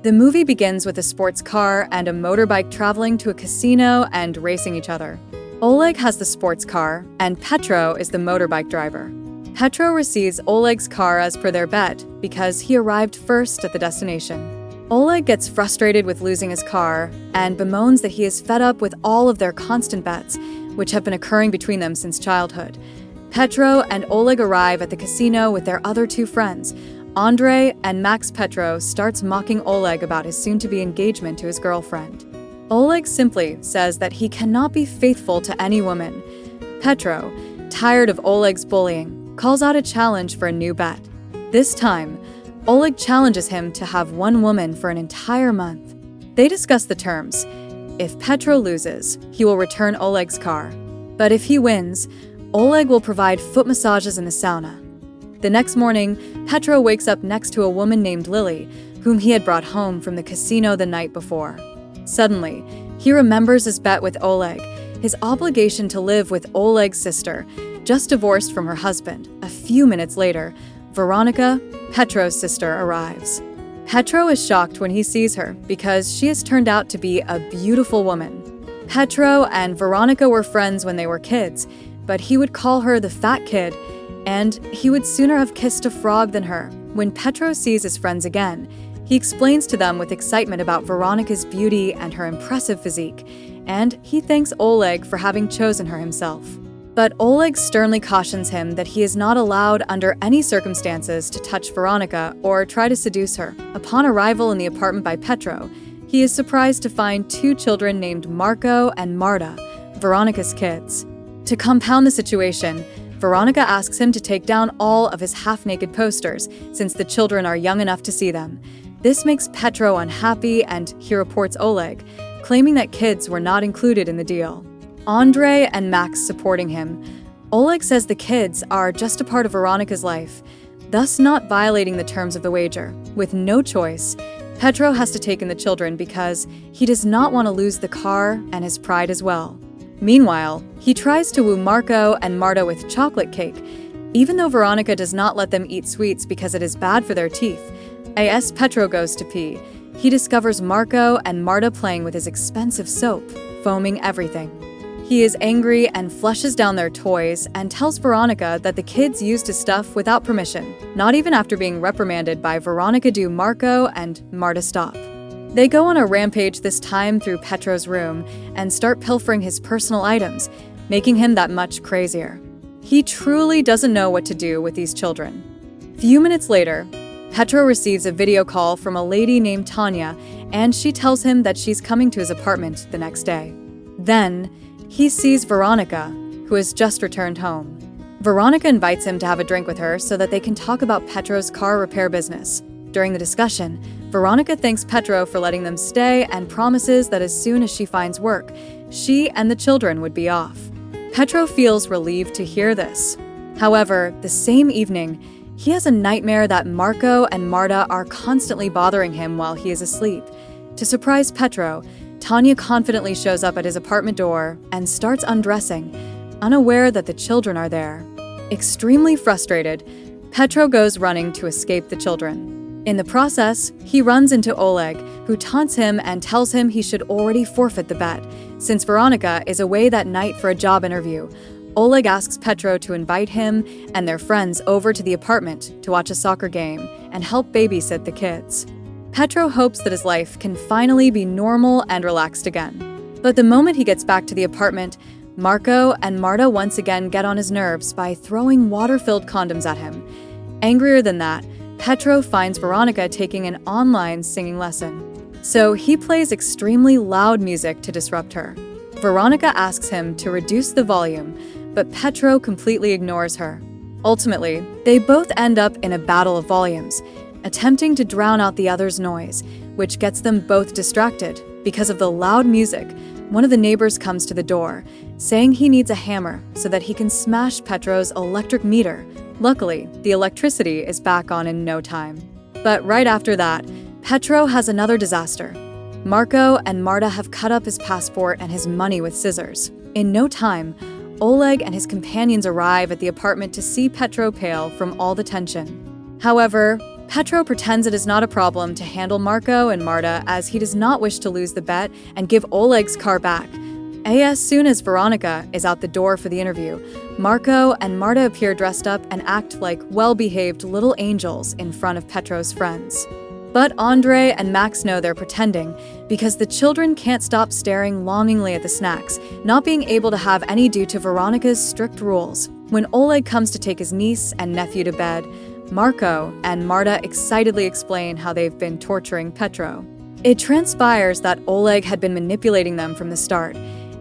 The movie begins with a sports car and a motorbike traveling to a casino and racing each other. Oleg has the sports car, and Petro is the motorbike driver. Petro receives Oleg's car as per their bet because he arrived first at the destination. Oleg gets frustrated with losing his car and bemoans that he is fed up with all of their constant bets, which have been occurring between them since childhood. Petro and Oleg arrive at the casino with their other two friends. Andrei and Max. Petro starts mocking Oleg about his soon-to-be engagement to his girlfriend. Oleg simply says that he cannot be faithful to any woman. Petro, tired of Oleg's bullying, calls out a challenge for a new bet. This time, Oleg challenges him to have one woman for an entire month. They discuss the terms. If Petro loses, he will return Oleg's car. But if he wins, Oleg will provide foot massages in the sauna. The next morning, Petro wakes up next to a woman named Lily, whom he had brought home from the casino the night before. Suddenly, he remembers his bet with Oleg, his obligation to live with Oleg's sister, just divorced from her husband. A few minutes later, Veronica, Petro's sister, arrives. Petro is shocked when he sees her because she has turned out to be a beautiful woman. Petro and Veronica were friends when they were kids, but he would call her the fat kid, and he would sooner have kissed a frog than her. When Petro sees his friends again, he explains to them with excitement about Veronica's beauty and her impressive physique, and he thanks Oleg for having chosen her himself. But Oleg sternly cautions him that he is not allowed under any circumstances to touch Veronica or try to seduce her. Upon arrival in the apartment by Petro, he is surprised to find two children named Marco and Marta, Veronica's kids. To compound the situation, Veronica asks him to take down all of his half-naked posters, since the children are young enough to see them. This makes Petro unhappy, and he reports Oleg, claiming that kids were not included in the deal. Andrei and Max supporting him. Oleg says the kids are just a part of Veronica's life, thus not violating the terms of the wager. With no choice, Petro has to take in the children because he does not want to lose the car and his pride as well. Meanwhile, he tries to woo Marco and Marta with chocolate cake, even though Veronica does not let them eat sweets because it is bad for their teeth. As Petro goes to pee, he discovers Marco and Marta playing with his expensive soap, foaming everything. He is angry and flushes down their toys and tells Veronica that the kids used his stuff without permission. Not even after being reprimanded by Veronica do Marco and Marta stop. They go on a rampage, this time through Petro's room, and start pilfering his personal items, making him that much crazier. He truly doesn't know what to do with these children. Few minutes later, Petro receives a video call from a lady named Tanya, and she tells him that she's coming to his apartment the next day. Then, he sees Veronica, who has just returned home. Veronica invites him to have a drink with her so that they can talk about Petro's car repair business. During the discussion, Veronica thanks Petro for letting them stay and promises that as soon as she finds work, she and the children would be off. Petro feels relieved to hear this. However, the same evening, he has a nightmare that Marco and Marta are constantly bothering him while he is asleep. To surprise Petro, Tanya confidently shows up at his apartment door and starts undressing, unaware that the children are there. Extremely frustrated, Petro goes running to escape the children. In the process, he runs into Oleg, who taunts him and tells him he should already forfeit the bet. Since Veronica is away that night for a job interview, Oleg asks Petro to invite him and their friends over to the apartment to watch a soccer game and help babysit the kids. Petro hopes that his life can finally be normal and relaxed again. But the moment he gets back to the apartment, Marco and Marta once again get on his nerves by throwing water-filled condoms at him. Angrier than that, Petro finds Veronica taking an online singing lesson. So he plays extremely loud music to disrupt her. Veronica asks him to reduce the volume, but Petro completely ignores her. Ultimately, they both end up in a battle of volumes, attempting to drown out the other's noise, which gets them both distracted. Because of the loud music, one of the neighbors comes to the door, saying he needs a hammer so that he can smash Petro's electric meter. Luckily, the electricity is back on in no time. But right after that, Petro has another disaster. Marco and Marta have cut up his passport and his money with scissors. In no time, Oleg and his companions arrive at the apartment to see Petro pale from all the tension. However, Petro pretends it is not a problem to handle Marco and Marta as he does not wish to lose the bet and give Oleg's car back. As soon as Veronica is out the door for the interview, Marco and Marta appear dressed up and act like well-behaved little angels in front of Petro's friends. But Andre and Max know they're pretending because the children can't stop staring longingly at the snacks, not being able to have any due to Veronica's strict rules. When Oleg comes to take his niece and nephew to bed, Marco and Marta excitedly explain how they've been torturing Petro. It transpires that Oleg had been manipulating them from the start,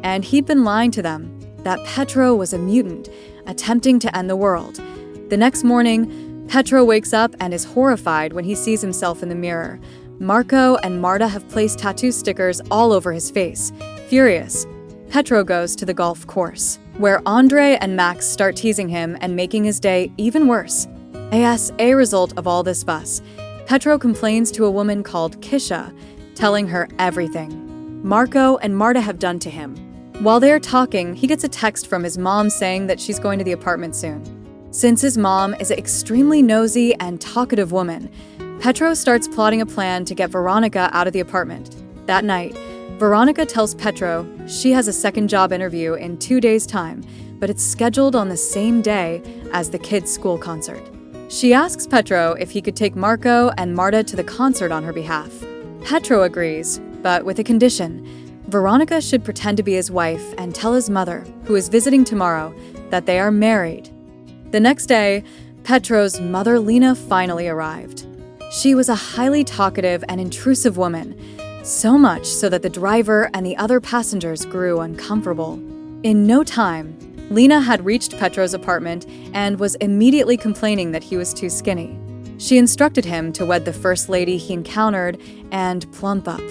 and he'd been lying to them that Petro was a mutant, attempting to end the world. The next morning, Petro wakes up and is horrified when he sees himself in the mirror. Marco and Marta have placed tattoo stickers all over his face. Furious, Petro goes to the golf course, where Andre and Max start teasing him and making his day even worse. As a result of all this fuss, Petro complains to a woman called Kisha, telling her everything Marco and Marta have done to him. While they are talking, he gets a text from his mom saying that she's going to the apartment soon. Since his mom is an extremely nosy and talkative woman, Petro starts plotting a plan to get Veronica out of the apartment. That night, Veronica tells Petro she has a second job interview in 2 days' time, but it's scheduled on the same day as the kids' school concert. She asks Petro if he could take Marco and Marta to the concert on her behalf. Petro agrees, but with a condition. Veronica should pretend to be his wife and tell his mother, who is visiting tomorrow, that they are married. The next day, Petro's mother Lena finally arrived. She was a highly talkative and intrusive woman, so much so that the driver and the other passengers grew uncomfortable. In no time, Lena had reached Petro's apartment and was immediately complaining that he was too skinny. She instructed him to wed the first lady he encountered and plump up.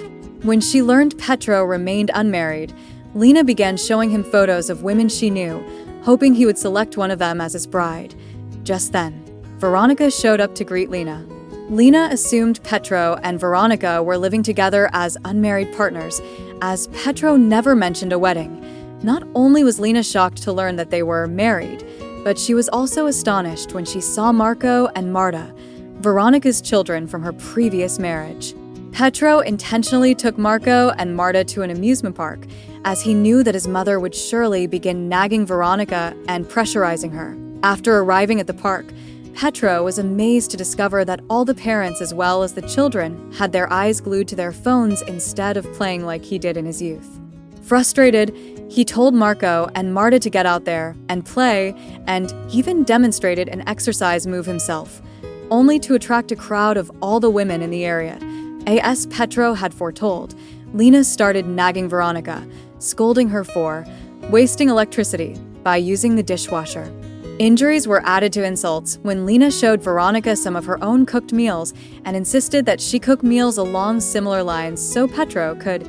When she learned Petro remained unmarried, Lena began showing him photos of women she knew, hoping he would select one of them as his bride. Just then, Veronica showed up to greet Lena. Lena assumed Petro and Veronica were living together as unmarried partners, as Petro never mentioned a wedding. Not only was Lena shocked to learn that they were married, but she was also astonished when she saw Marco and Marta, Veronica's children from her previous marriage. Petro intentionally took Marco and Marta to an amusement park, as he knew that his mother would surely begin nagging Veronica and pressurizing her. After arriving at the park, Petro was amazed to discover that all the parents as well as the children had their eyes glued to their phones instead of playing like he did in his youth. Frustrated, he told Marco and Marta to get out there and play, and even demonstrated an exercise move himself, only to attract a crowd of all the women in the area. As Petro had foretold, Lena started nagging Veronica, scolding her for wasting electricity by using the dishwasher. Injuries were added to insults when Lena showed Veronica some of her own cooked meals and insisted that she cook meals along similar lines so Petro could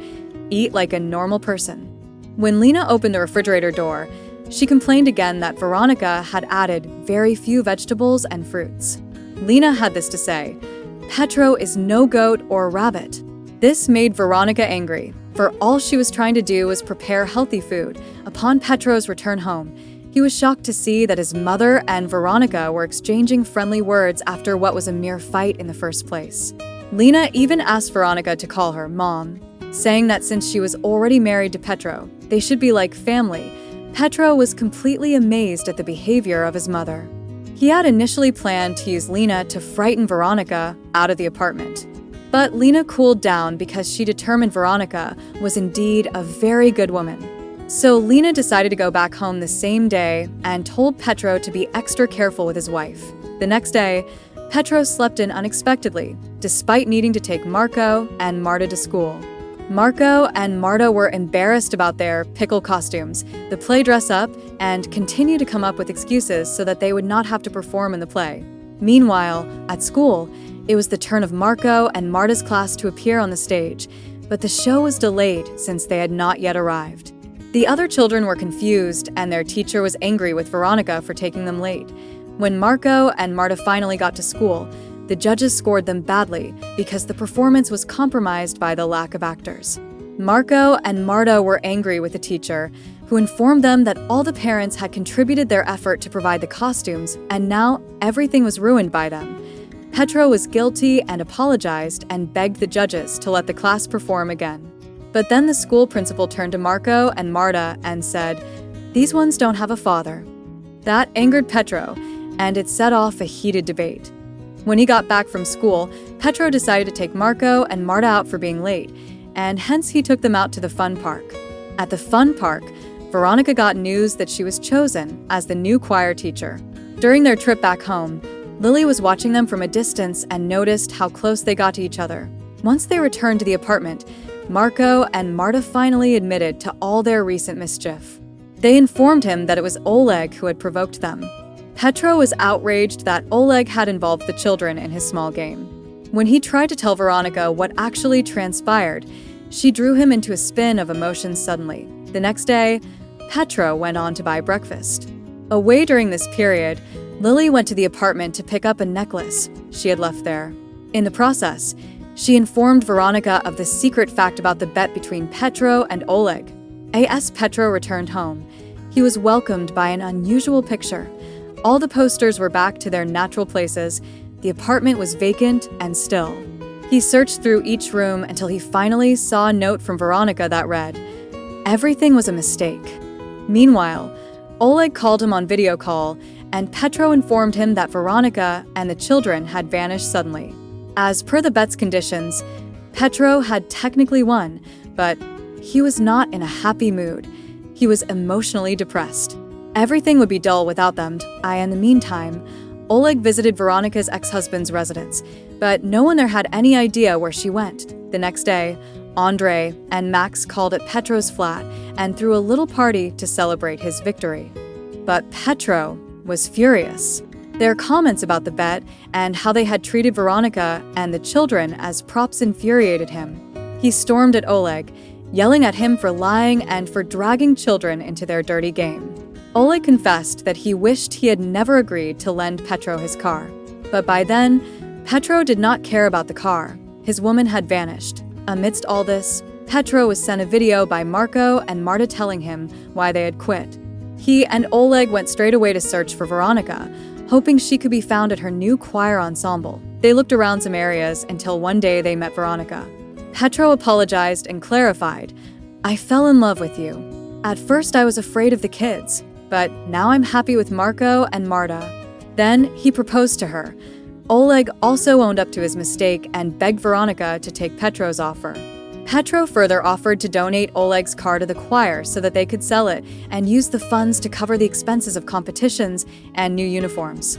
eat like a normal person. When Lena opened the refrigerator door, she complained again that Veronica had added very few vegetables and fruits. Lena had this to say, "Petro is no goat or rabbit." This made Veronica angry, for all she was trying to do was prepare healthy food. Upon Petro's return home, he was shocked to see that his mother and Veronica were exchanging friendly words after what was a mere fight in the first place. Lena even asked Veronica to call her Mom, saying that since she was already married to Petro, they should be like family. Petro was completely amazed at the behavior of his mother. He had initially planned to use Lena to frighten Veronica out of the apartment. But Lena cooled down because she determined Veronica was indeed a very good woman. So Lena decided to go back home the same day and told Petro to be extra careful with his wife. The next day, Petro slept in unexpectedly, despite needing to take Marco and Marta to school. Marco and Marta were embarrassed about their pickle costumes, the play dress up, and continued to come up with excuses so that they would not have to perform in the play. Meanwhile, at school, it was the turn of Marco and Marta's class to appear on the stage, but the show was delayed since they had not yet arrived. The other children were confused, and their teacher was angry with Veronica for taking them late. When Marco and Marta finally got to school, the judges scored them badly because the performance was compromised by the lack of actors. Marco and Marta were angry with the teacher, who informed them that all the parents had contributed their effort to provide the costumes, and now everything was ruined by them. Petro was guilty and apologized and begged the judges to let the class perform again. But then the school principal turned to Marco and Marta and said, "These ones don't have a father." That angered Petro, and it set off a heated debate. When he got back from school, Petro decided to take Marco and Marta out for being late, and hence he took them out to the fun park. At the fun park, Veronica got news that she was chosen as the new choir teacher. During their trip back home, Lily was watching them from a distance and noticed how close they got to each other. Once they returned to the apartment, Marco and Marta finally admitted to all their recent mischief. They informed him that it was Oleg who had provoked them. Petro was outraged that Oleg had involved the children in his small game. When he tried to tell Veronica what actually transpired, she drew him into a spin of emotions suddenly. The next day, Petro went on to buy breakfast. Away during this period, Lily went to the apartment to pick up a necklace she had left there. In the process, she informed Veronica of the secret fact about the bet between Petro and Oleg. As Petro returned home, he was welcomed by an unusual picture. All the posters were back to their natural places. The apartment was vacant and still. He searched through each room until he finally saw a note from Veronica that read, "Everything was a mistake." Meanwhile, Oleg called him on video call, and Petro informed him that Veronica and the children had vanished suddenly. As per the bet's conditions, Petro had technically won, but he was not in a happy mood. He was emotionally depressed. Everything would be dull without them. In the meantime, Oleg visited Veronica's ex-husband's residence, but no one there had any idea where she went. The next day, Andre and Max called at Petro's flat and threw a little party to celebrate his victory. But Petro was furious. Their comments about the bet and how they had treated Veronica and the children as props infuriated him. He stormed at Oleg, yelling at him for lying and for dragging children into their dirty game. Oleg confessed that he wished he had never agreed to lend Petro his car. But by then, Petro did not care about the car. His woman had vanished. Amidst all this, Petro was sent a video by Marco and Marta telling him why they had quit. He and Oleg went straight away to search for Veronica, hoping she could be found at her new choir ensemble. They looked around some areas until one day they met Veronica. Petro apologized and clarified, "I fell in love with you. At first I was afraid of the kids, but now I'm happy with Marco and Marta." Then he proposed to her. Oleg also owned up to his mistake and begged Veronica to take Petro's offer. Petro further offered to donate Oleg's car to the choir so that they could sell it and use the funds to cover the expenses of competitions and new uniforms.